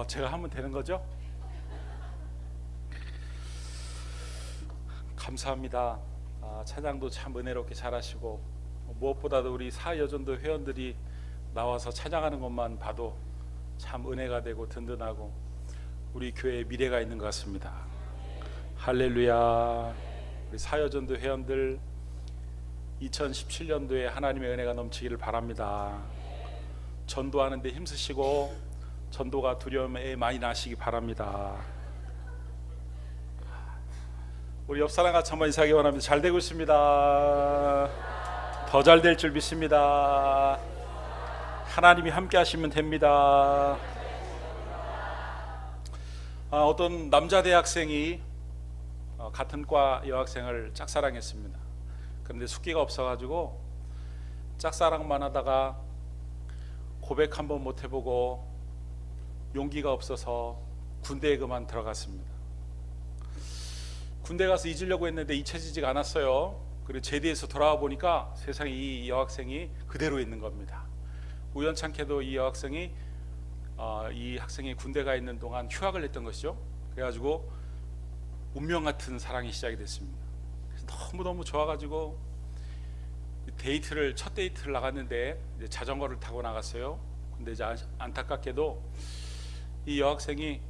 제가 하면 되는 거죠? 감사합니다. 찬양도 참 은혜롭게 잘하시고, 무엇보다도 우리 사여전도 회원들이 나와서 찬양하는 것만 봐도 참 은혜가 되고 든든하고 우리 교회에 미래가 있는 것 같습니다. 할렐루야. 우리 사여전도 회원들 2017년도에 하나님의 은혜가 넘치기를 바랍니다. 전도하는 데 힘쓰시고 전도가 두려움에 많이 나시기 바랍니다. 우리 옆 사람 같이 한번 인사하기 원합니다. 잘 되고 있습니다. 더 잘 될 줄 믿습니다. 하나님이 함께 하시면 됩니다. 어떤 남자 대학생이 같은 과 여학생을 짝사랑했습니다. 그런데 숙기가 없어가지고 짝사랑만 하다가 고백 한번 못 해보고 용기가 없어서 군대에 그만 들어갔습니다. 군대 가서 잊으려고 했는데 잊혀지지가 않았어요. 그리고 제대해서 돌아와 보니까 세상에 이 여학생이 그대로 있는 겁니다. 우연찮게도 이 여학생이 이 학생이 군대 가 있는 동안 휴학을 했던 것이죠. 그래가지고 운명 같은 사랑이 시작이 됐습니다. 그래서 너무너무 좋아가지고 첫 데이트를 나갔는데 이제 자전거를 타고 나갔어요. 근데 이제 안타깝게도 이 여학생이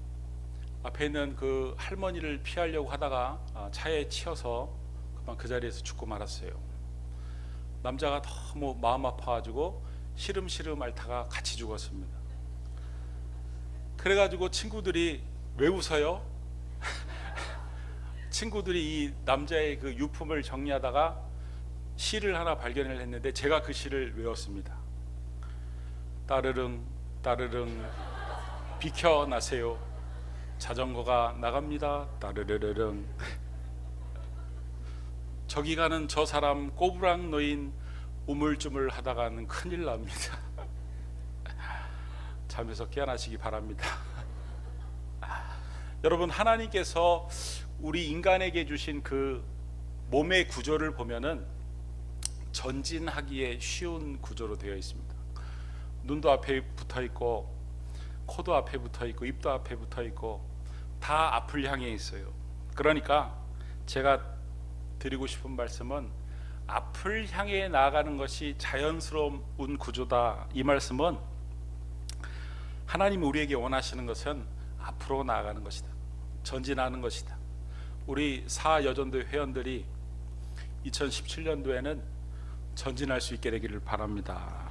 앞에 있는 그 할머니를 피하려고 하다가 차에 치여서 그만 그 자리에서 죽고 말았어요. 남자가 너무 마음 아파가지고 시름시름 앓다가 같이 죽었습니다. 그래가지고 친구들이 왜 웃어요? 친구들이 이 남자의 그 유품을 정리하다가 시를 하나 발견을 했는데 제가 그 시를 외웠습니다. 따르릉 따르릉 비켜나세요. 자전거가 나갑니다. 따르르르릉. 저기 가는 저 사람 꼬부랑 노인 우물쭈물 하다가는 큰일 납니다. 잠에서 깨어나시기 바랍니다. 여러분, 하나님께서 우리 인간에게 주신 그 몸의 구조를 보면은 전진하기에 쉬운 구조로 되어 있습니다. 눈도 앞에 붙어 있고 코도 앞에 붙어 있고 입도 앞에 붙어 있고 다 앞을 향해 있어요. 그러니까 제가 드리고 싶은 말씀은 앞을 향해 나아가는 것이 자연스러운 구조다. 이 말씀은 하나님이 우리에게 원하시는 것은 앞으로 나아가는 것이다. 전진하는 것이다. 우리 사여전도 회원들이 2017년도에는 전진할 수 있게 되기를 바랍니다.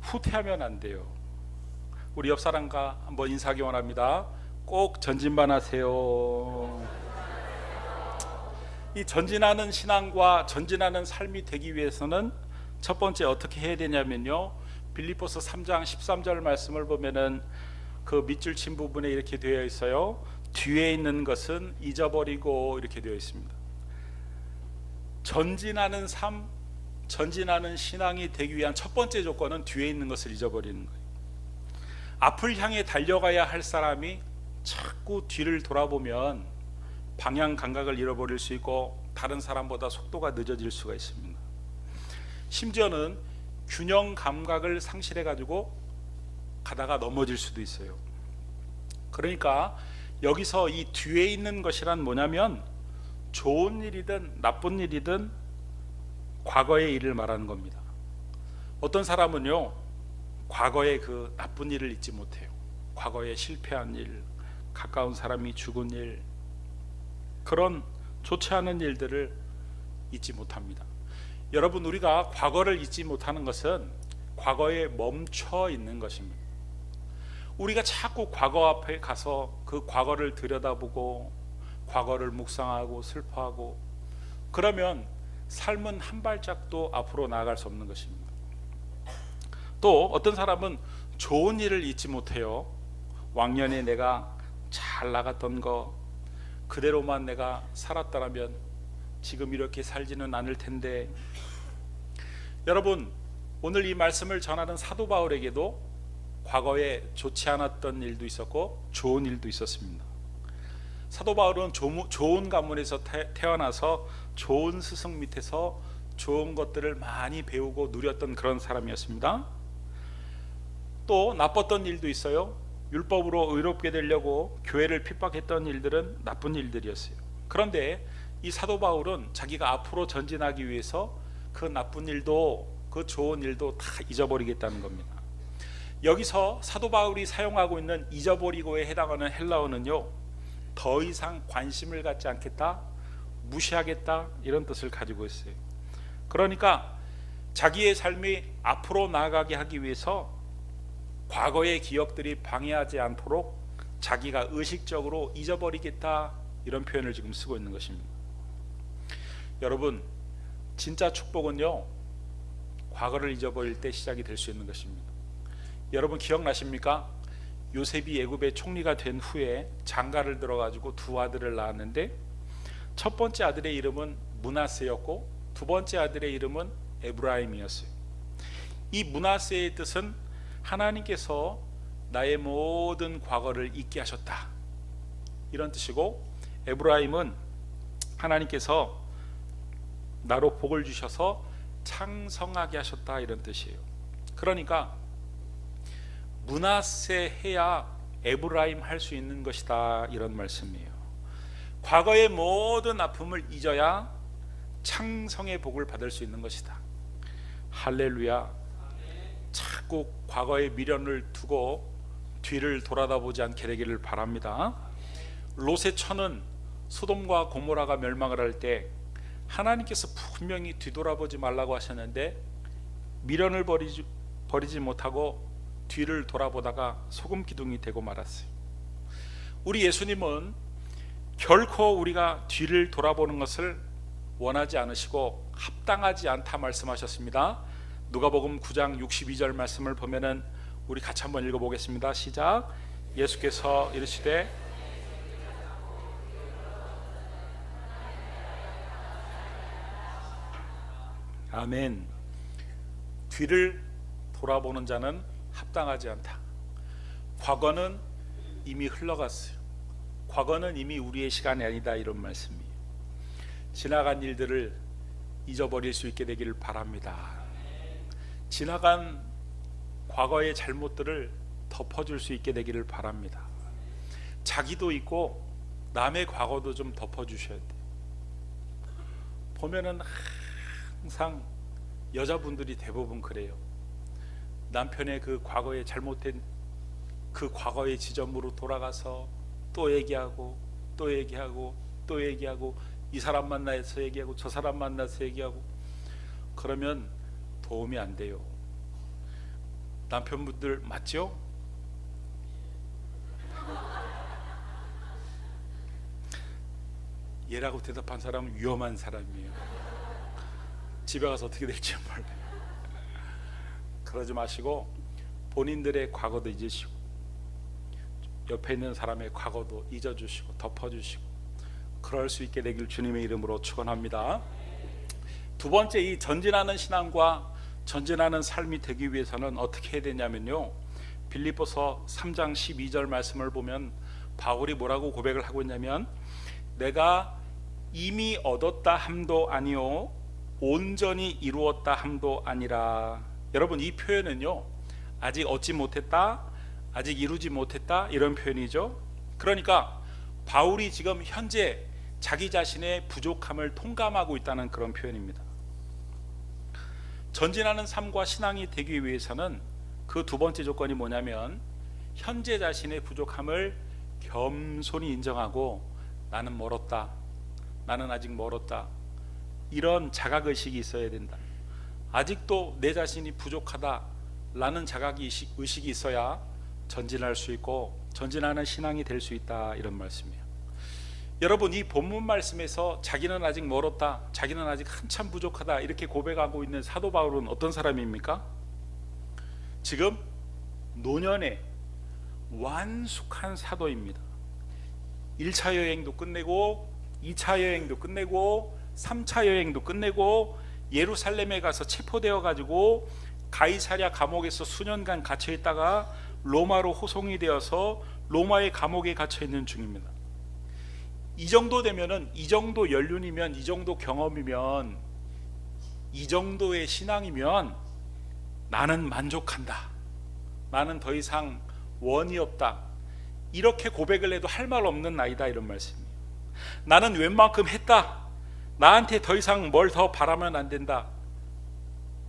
후퇴하면 안 돼요. 우리 옆 사람과 한번 인사하기 원합니다. 꼭 전진만 하세요. 이 전진하는 신앙과 전진하는 삶이 되기 위해서는 첫 번째 어떻게 해야 되냐면요, 빌립보서 3장 13절 말씀을 보면은 그 밑줄 친 부분에 이렇게 되어 있어요. 뒤에 있는 것은 잊어버리고 이렇게 되어 있습니다. 전진하는 삶, 전진하는 신앙이 되기 위한 첫 번째 조건은 뒤에 있는 것을 잊어버리는 거예요. 앞을 향해 달려가야 할 사람이 자꾸 뒤를 돌아보면 방향 감각을 잃어버릴 수 있고 다른 사람보다 속도가 늦어질 수가 있습니다. 심지어는 균형 감각을 상실해 가지고 가다가 넘어질 수도 있어요. 그러니까 여기서 이 뒤에 있는 것이란 뭐냐면 좋은 일이든 나쁜 일이든 과거의 일을 말하는 겁니다. 어떤 사람은요, 과거의 그 나쁜 일을 잊지 못해요. 과거에 실패한 일, 가까운 사람이 죽은 일, 그런 좋지 않은 일들을 잊지 못합니다. 여러분, 우리가 과거를 잊지 못하는 것은 과거에 멈춰 있는 것입니다. 우리가 자꾸 과거 앞에 가서 그 과거를 들여다보고 과거를 묵상하고 슬퍼하고 그러면 삶은 한 발짝도 앞으로 나아갈 수 없는 것입니다. 또 어떤 사람은 좋은 일을 잊지 못해요. 왕년에 내가 잘 나갔던 거 그대로만 내가 살았더라면 지금 이렇게 살지는 않을 텐데. 여러분, 오늘 이 말씀을 전하는 사도 바울에게도 과거에 좋지 않았던 일도 있었고 좋은 일도 있었습니다. 사도 바울은 좋은 가문에서 태어나서 좋은 스승 밑에서 좋은 것들을 많이 배우고 누렸던 그런 사람이었습니다. 또 나빴던 일도 있어요. 율법으로 의롭게 되려고 교회를 핍박했던 일들은 나쁜 일들이었어요. 그런데 이 사도 바울은 자기가 앞으로 전진하기 위해서 그 나쁜 일도 그 좋은 일도 다 잊어버리겠다는 겁니다. 여기서 사도 바울이 사용하고 있는 잊어버리고에 해당하는 헬라어는요, 더 이상 관심을 갖지 않겠다, 무시하겠다, 이런 뜻을 가지고 있어요. 그러니까 자기의 삶이 앞으로 나아가게 하기 위해서 과거의 기억들이 방해하지 않도록 자기가 의식적으로 잊어버리겠다, 이런 표현을 지금 쓰고 있는 것입니다. 여러분, 진짜 축복은요, 과거를 잊어버릴 때 시작이 될 수 있는 것입니다. 여러분 기억나십니까? 요셉이 애굽의 총리가 된 후에 장가를 들어가지고 두 아들을 낳았는데, 첫 번째 아들의 이름은 므낫세였고 두 번째 아들의 이름은 에브라임이었어요. 이 므낫세의 뜻은 하나님께서 나의 모든 과거를 잊게 하셨다, 이런 뜻이고, 에브라임은 하나님께서 나로 복을 주셔서 창성하게 하셨다, 이런 뜻이에요. 그러니까 므낫세 해야 에브라임 할 수 있는 것이다, 이런 말씀이에요. 과거의 모든 아픔을 잊어야 창성의 복을 받을 수 있는 것이다. 할렐루야. 자꾸 과거의 미련을 두고 뒤를 돌아다보지 않게 되기를 바랍니다. 롯의 처는 소돔과 고모라가 멸망을 할 때 하나님께서 분명히 뒤돌아보지 말라고 하셨는데 미련을 버리지 못하고 뒤를 돌아보다가 소금 기둥이 되고 말았어요. 우리 예수님은 결코 우리가 뒤를 돌아보는 것을 원하지 않으시고 합당하지 않다 말씀하셨습니다. 누가복음 9장 62절 말씀을 보면은 우리 같이 한번 읽어보겠습니다. 시작. 예수께서 이르시되 아멘. 뒤를 돌아보는 자는 합당하지 않다. 과거는 이미 흘러갔어요. 과거는 이미 우리의 시간이 아니다, 이런 말씀이에요. 지나간 일들을 잊어버릴 수 있게 되기를 바랍니다. 지나간 과거의 잘못들을 덮어줄 수 있게 되기를 바랍니다. 자기도 있고 남의 과거도 좀 덮어주셔야 돼요. 보면은 항상 여자분들이 대부분 그래요. 남편의 그 과거에 잘못된 그 과거의 지점으로 돌아가서 또 얘기하고 또 얘기하고 또 얘기하고, 이 사람 만나서 얘기하고 저 사람 만나서 얘기하고, 그러면 도움이 안 돼요. 남편분들 맞죠? 얘라고 대답한 사람은 위험한 사람이에요. 집에 가서 어떻게 될지 몰라요. 그러지 마시고 본인들의 과거도 잊으시고 옆에 있는 사람의 과거도 잊어주시고 덮어주시고 그럴 수 있게 되길 주님의 이름으로 축원합니다. 두 번째, 이 전진하는 신앙과 전진하는 삶이 되기 위해서는 어떻게 해야 되냐면요, 빌립보서 3장 12절 말씀을 보면 바울이 뭐라고 고백을 하고 있냐면, 내가 이미 얻었다 함도 아니요 온전히 이루었다 함도 아니라. 여러분, 이 표현은요, 아직 얻지 못했다, 아직 이루지 못했다, 이런 표현이죠. 그러니까 바울이 지금 현재 자기 자신의 부족함을 통감하고 있다는 그런 표현입니다. 전진하는 삶과 신앙이 되기 위해서는 그 두 번째 조건이 뭐냐면, 현재 자신의 부족함을 겸손히 인정하고 나는 멀었다, 나는 아직 멀었다, 이런 자각의식이 있어야 된다. 아직도 내 자신이 부족하다 라는 자각의식이 있어야 전진할 수 있고 전진하는 신앙이 될 수 있다, 이런 말씀이에요. 여러분, 이 본문 말씀에서 자기는 아직 멀었다, 자기는 아직 한참 부족하다, 이렇게 고백하고 있는 사도 바울은 어떤 사람입니까? 지금 노년에 완숙한 사도입니다. 1차 여행도 끝내고 2차 여행도 끝내고 3차 여행도 끝내고 예루살렘에 가서 체포되어 가지고 가이사랴 감옥에서 수년간 갇혀 있다가 로마로 호송이 되어서 로마의 감옥에 갇혀 있는 중입니다. 이 정도 되면은, 이 정도 연륜이면, 이 정도 경험이면, 이 정도의 신앙이면 나는 만족한다, 나는 더 이상 원이 없다, 이렇게 고백을 해도 할 말 없는 나이다, 이런 말씀이에요. 나는 웬만큼 했다, 나한테 더 이상 뭘 더 바라면 안 된다,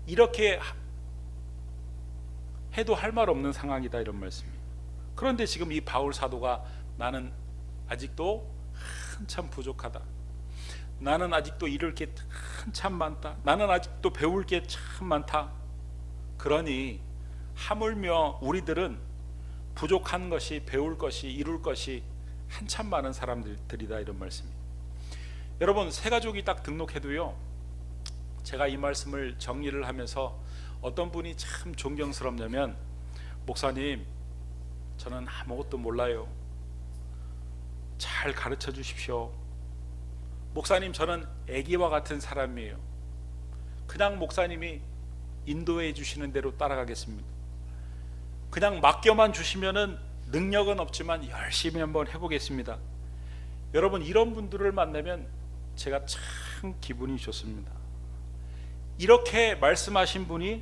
이렇게 해도 할 말 없는 상황이다, 이런 말씀이에요. 그런데 지금 이 바울 사도가 나는 아직도 한참 부족하다, 나는 아직도 이룰 게 한참 많다, 나는 아직도 배울 게 참 많다, 그러니 하물며 우리들은 부족한 것이, 배울 것이, 이룰 것이 한참 많은 사람들이다, 이런 말씀이에요. 여러분, 새 가족이 딱 등록해도요, 제가 이 말씀을 정리를 하면서 어떤 분이 참 존경스럽냐면, 목사님, 저는 아무것도 몰라요, 잘 가르쳐 주십시오. 목사님, 저는 애기와 같은 사람이에요, 그냥 목사님이 인도해 주시는 대로 따라가겠습니다, 그냥 맡겨만 주시면은 능력은 없지만 열심히 한번 해보겠습니다. 여러분, 이런 분들을 만나면 제가 참 기분이 좋습니다. 이렇게 말씀하신 분이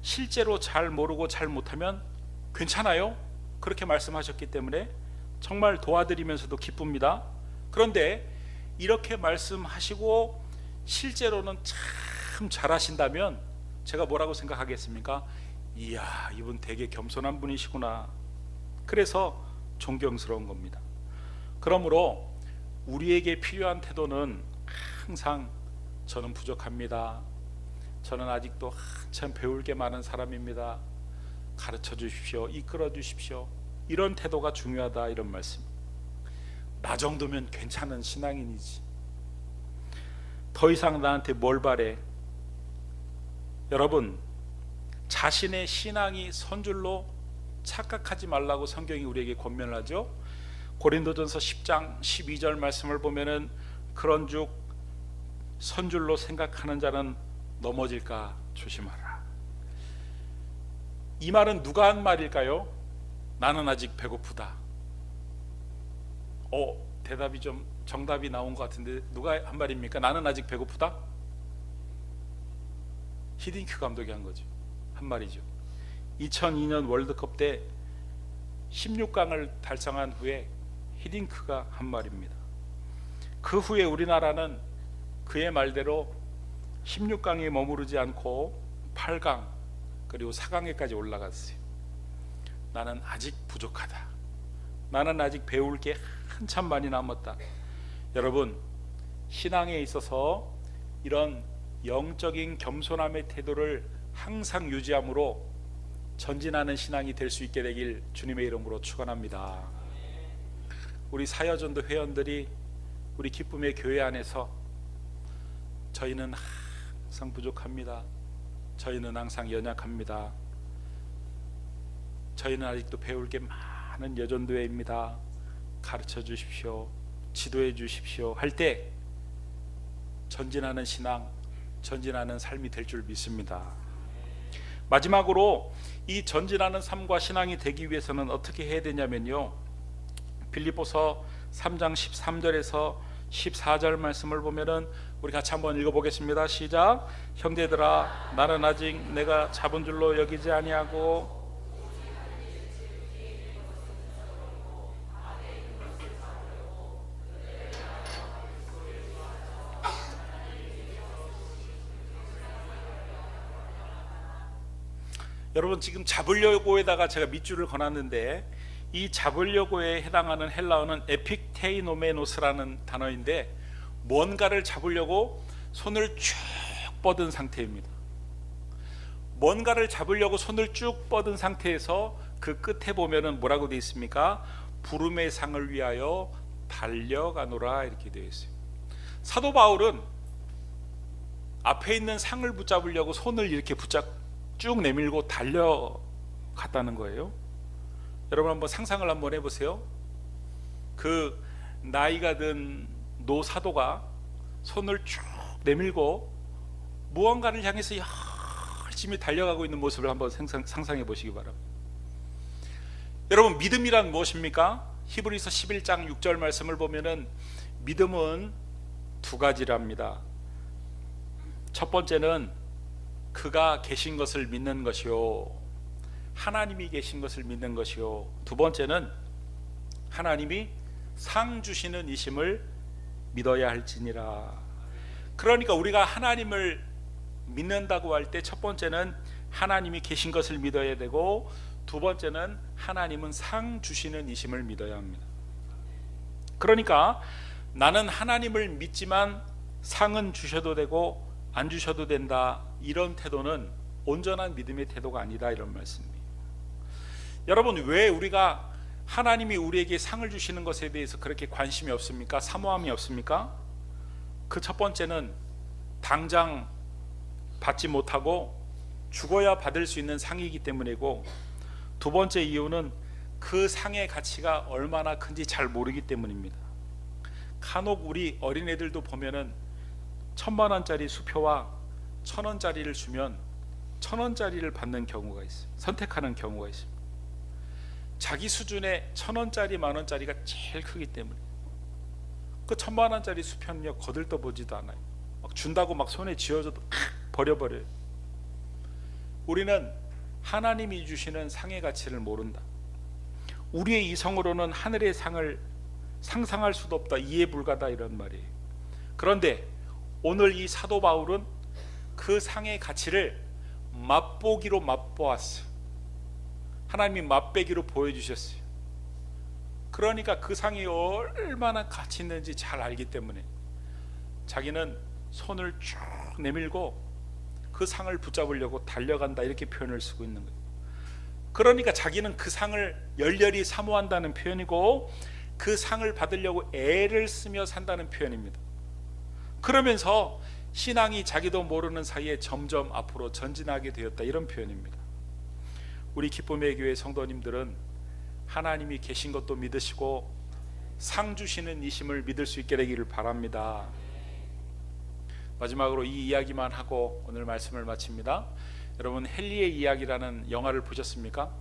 실제로 잘 모르고 잘 못하면 괜찮아요, 그렇게 말씀하셨기 때문에 정말 도와드리면서도 기쁩니다. 그런데 이렇게 말씀하시고 실제로는 참 잘하신다면 제가 뭐라고 생각하겠습니까? 이야, 이분 되게 겸손한 분이시구나. 그래서 존경스러운 겁니다. 그러므로 우리에게 필요한 태도는 항상 저는 부족합니다, 저는 아직도 한참 배울 게 많은 사람입니다, 가르쳐 주십시오, 이끌어 주십시오, 이런 태도가 중요하다, 이런 말씀. 나 정도면 괜찮은 신앙인이지, 더 이상 나한테 뭘 바래. 여러분, 자신의 신앙이 선줄로 착각하지 말라고 성경이 우리에게 권면을 하죠. 고린도전서 10장 12절 말씀을 보면은 그런즉 선줄로 생각하는 자는 넘어질까 조심하라. 이 말은 누가 한 말일까요? 나는 아직 배고프다. 대답이 좀 정답이 나온 것 같은데 누가 한 말입니까? 나는 아직 배고프다? 히딩크 감독이 한 거죠, 한 말이죠. 2002년 월드컵 때 16강을 달성한 후에 히딩크가 한 말입니다. 그 후에 우리나라는 그의 말대로 16강에 머무르지 않고 8강 그리고 4강에까지 올라갔어요. 나는 아직 부족하다, 나는 아직 배울 게 한참 많이 남았다. 여러분, 신앙에 있어서 이런 영적인 겸손함의 태도를 항상 유지함으로 전진하는 신앙이 될 수 있게 되길 주님의 이름으로 축원합니다. 우리 사여전도 회원들이 우리 기쁨의 교회 안에서 저희는 항상 부족합니다, 저희는 항상 연약합니다, 저희는 아직도 배울 게 많은 여전도회입니다, 가르쳐 주십시오, 지도해 주십시오 할 때 전진하는 신앙, 전진하는 삶이 될 줄 믿습니다. 마지막으로 이 전진하는 삶과 신앙이 되기 위해서는 어떻게 해야 되냐면요, 빌립보서 3장 13절에서 14절 말씀을 보면은 우리 같이 한번 읽어보겠습니다. 시작. 형제들아, 나는 아직 내가 잡은 줄로 여기지 아니하고 여러분, 지금 잡으려고에다가 제가 밑줄을 그어놨는데 이 잡으려고에 해당하는 헬라어는 에픽테이노메노스라는 단어인데 뭔가를 잡으려고 손을 쭉 뻗은 상태입니다. 뭔가를 잡으려고 손을 쭉 뻗은 상태에서 그 끝에 보면은 뭐라고 되어 있습니까? 부름의 상을 위하여 달려가노라, 이렇게 되어 있어요. 사도 바울은 앞에 있는 상을 붙잡으려고 손을 이렇게 쭉 내밀고 달려갔다는 거예요. 여러분, 한번 상상을 한번 해보세요. 그 나이가 든 노 사도가 손을 쭉 내밀고 무언가를 향해서 열심히 달려가고 있는 모습을 한번 상상해 보시기 바랍니다. 여러분, 믿음이란 무엇입니까? 히브리서 11장 6절 말씀을 보면은 믿음은 두 가지랍니다. 첫 번째는 그가 계신 것을 믿는 것이요, 하나님이 계신 것을 믿는 것이요, 두 번째는 하나님이 상 주시는 이심을 믿어야 할지니라. 그러니까 우리가 하나님을 믿는다고 할 때 첫 번째는 하나님이 계신 것을 믿어야 되고, 두 번째는 하나님은 상 주시는 이심을 믿어야 합니다. 그러니까 나는 하나님을 믿지만 상은 주셔도 되고 안 주셔도 된다, 이런 태도는 온전한 믿음의 태도가 아니다, 이런 말씀이에요. 여러분, 왜 우리가 하나님이 우리에게 상을 주시는 것에 대해서 그렇게 관심이 없습니까? 사모함이 없습니까? 그 첫 번째는 당장 받지 못하고 죽어야 받을 수 있는 상이기 때문이고, 두 번째 이유는 그 상의 가치가 얼마나 큰지 잘 모르기 때문입니다. 간혹 우리 어린애들도 보면은 1000만원짜리 수표와 1000원짜리를 주면 1000원짜리를 받는 경우가 있어요. 선택하는 경우가 있습니다. 자기 수준의 1000원짜리 만원짜리가 제일 크기 때문에. 그 1000만원짜리 수표는요, 거들떠보지도 않아요. 막 준다고 막 손에 쥐어줘도 버려버려요. 우리는 하나님이 주시는 상의 가치를 모른다. 우리의 이성으로는 하늘의 상을 상상할 수도 없다, 이해 불가다, 이런 말이에요. 그런데 오늘 이 사도 바울은 그 상의 가치를 맛보기로 맛보았어요. 하나님이 맛배기로 보여주셨어요. 그러니까 그 상이 얼마나 가치 있는지 잘 알기 때문에 자기는 손을 쭉 내밀고 그 상을 붙잡으려고 달려간다, 이렇게 표현을 쓰고 있는 거예요. 그러니까 자기는 그 상을 열렬히 사모한다는 표현이고, 그 상을 받으려고 애를 쓰며 산다는 표현입니다. 그러면서 신앙이 자기도 모르는 사이에 점점 앞으로 전진하게 되었다, 이런 표현입니다. 우리 기쁨의 교회 성도님들은 하나님이 계신 것도 믿으시고 상 주시는 이심을 믿을 수 있게 되기를 바랍니다. 마지막으로 이 이야기만 하고 오늘 말씀을 마칩니다. 여러분, 헨리의 이야기라는 영화를 보셨습니까?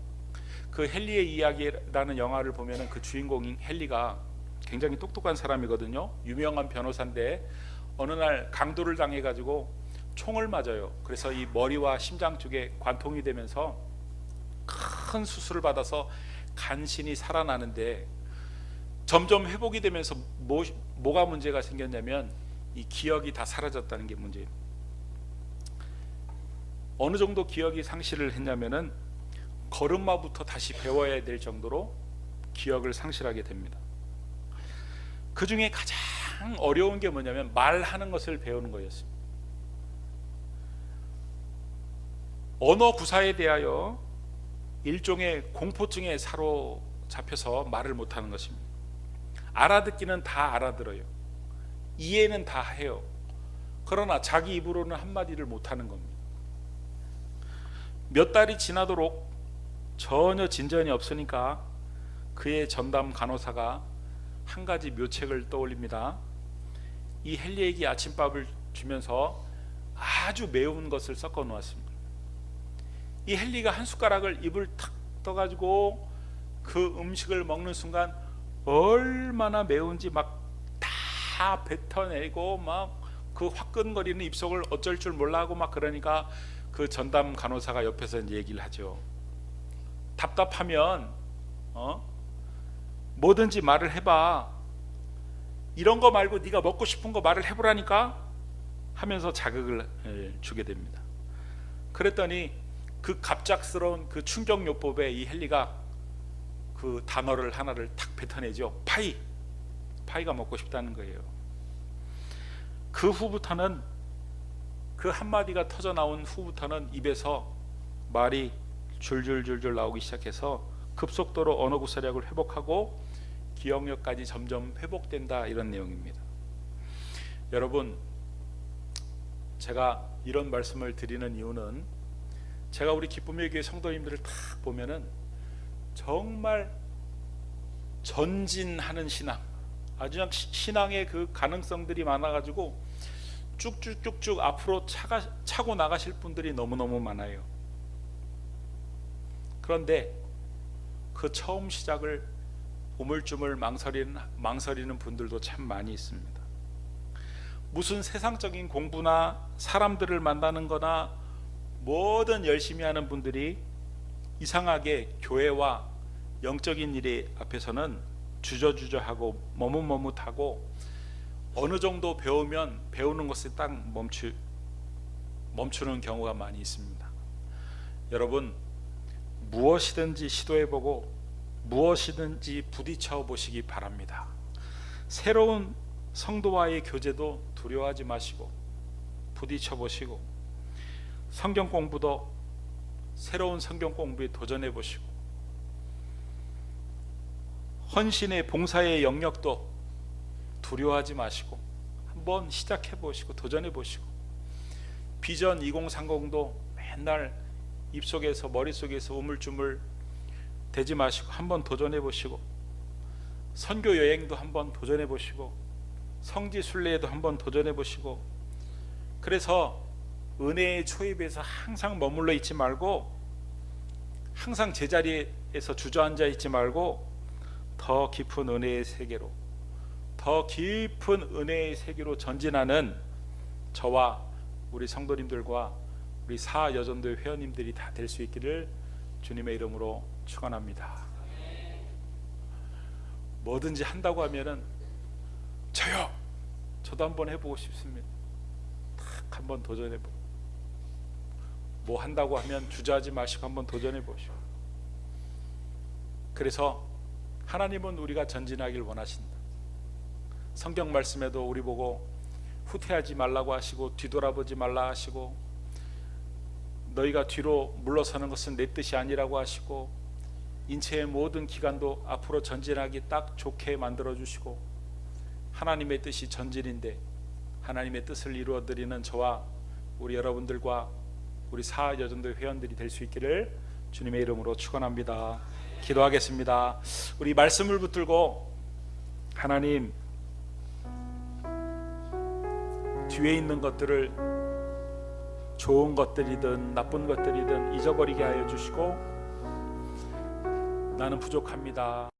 그 헨리의 이야기라는 영화를 보면은 그 주인공인 헨리가 굉장히 똑똑한 사람이거든요. 유명한 변호사인데 어느 날 강도를 당해가지고 총을 맞아요. 그래서 이 머리와 심장 쪽에 관통이 되면서 큰 수술을 받아서 간신히 살아나는데, 점점 회복이 되면서 뭐가 문제가 생겼냐면 이 기억이 다 사라졌다는 게 문제예요. 어느 정도 기억이 상실을 했냐면은 걸음마부터 다시 배워야 될 정도로 기억을 상실하게 됩니다. 그 중에 가장 어려운 게 뭐냐면 말하는 것을 배우는 거였습니다. 언어 구사에 대하여 일종의 공포증에 사로잡혀서 말을 못하는 것입니다. 알아듣기는 다 알아들어요. 이해는 다 해요. 그러나 자기 입으로는 한마디를 못하는 겁니다. 몇 달이 지나도록 전혀 진전이 없으니까 그의 전담 간호사가 한 가지 묘책을 떠올립니다. 이 헨리에게 아침밥을 주면서 아주 매운 것을 섞어 놓았습니다. 이 헨리가 한 숟가락을 입을 탁 떠가지고 그 음식을 먹는 순간 얼마나 매운지 막 다 뱉어내고 막 그 화끈거리는 입속을 어쩔 줄 몰라 하고 막 그러니까 그 전담 간호사가 옆에서 이제 얘기를 하죠. 답답하면 뭐든지 말을 해봐. 이런 거 말고 네가 먹고 싶은 거 말을 해보라니까 하면서 자극을 주게 됩니다. 그랬더니 그 갑작스러운 그 충격요법에 이 헨리가 그 단어를 하나를 탁 뱉어내죠. 파이가 먹고 싶다는 거예요. 그 후부터는, 그 한마디가 터져 나온 후부터는 입에서 말이 줄줄줄줄 나오기 시작해서 급속도로 언어 구사력을 회복하고 기억력까지 점점 회복된다, 이런 내용입니다. 여러분, 제가 이런 말씀을 드리는 이유는 제가 우리 기쁨의 교회 성도님들을 딱 보면은 정말 전진하는 신앙, 아주 신앙의 그 가능성들이 많아가지고 쭉쭉쭉쭉 앞으로 차고 나가실 분들이 너무너무 많아요. 그런데 그 처음 시작을 우물쭈물 망설이는 분들도 참 많이 있습니다. 무슨 세상적인 공부나 사람들을 만나는 거나 뭐든 열심히 하는 분들이 이상하게 교회와 영적인 일 앞에서는 주저주저하고 머뭇머뭇하고 어느 정도 배우면 배우는 것에 딱 멈추는 경우가 많이 있습니다. 여러분, 무엇이든지 시도해보고 무엇이든지 부딪혀 보시기 바랍니다. 새로운 성도와의 교제도 두려워하지 마시고 부딪혀 보시고, 성경 공부도 새로운 성경 공부에 도전해 보시고, 헌신의 봉사의 영역도 두려워하지 마시고 한번 시작해 보시고 도전해 보시고, 비전 2030도 맨날 입속에서 머릿속에서 우물쭈물 대지 마시고 한번 도전해 보시고, 선교 여행도 한번 도전해 보시고, 성지 순례에도 한번 도전해 보시고, 그래서 은혜의 초입에서 항상 머물러 있지 말고, 항상 제자리에서 주저앉아 있지 말고, 더 깊은 은혜의 세계로, 더 깊은 은혜의 세계로 전진하는 저와 우리 성도님들과 우리 사여전도회 회원님들이 다 될 수 있기를 주님의 이름으로 축원합니다. 뭐든지 한다고 하면은 저도 한번 해보고 싶습니다. 딱 한번 도전해보고, 뭐 한다고 하면 주저하지 마시고 한번 도전해보시고. 그래서 하나님은 우리가 전진하길 원하신다. 성경 말씀에도 우리 보고 후퇴하지 말라고 하시고 뒤돌아보지 말라 하시고, 너희가 뒤로 물러서는 것은 내 뜻이 아니라고 하시고, 인체의 모든 기관도 앞으로 전진하기 딱 좋게 만들어 주시고, 하나님의 뜻이 전진인데 하나님의 뜻을 이루어 드리는 저와 우리 여러분들과 우리 사여전도회 회원들이 될 수 있기를 주님의 이름으로 축원합니다. 기도하겠습니다. 우리 말씀을 붙들고, 하나님, 뒤에 있는 것들을 좋은 것들이든 나쁜 것들이든 잊어버리게 하여 주시고, 나는 부족합니다.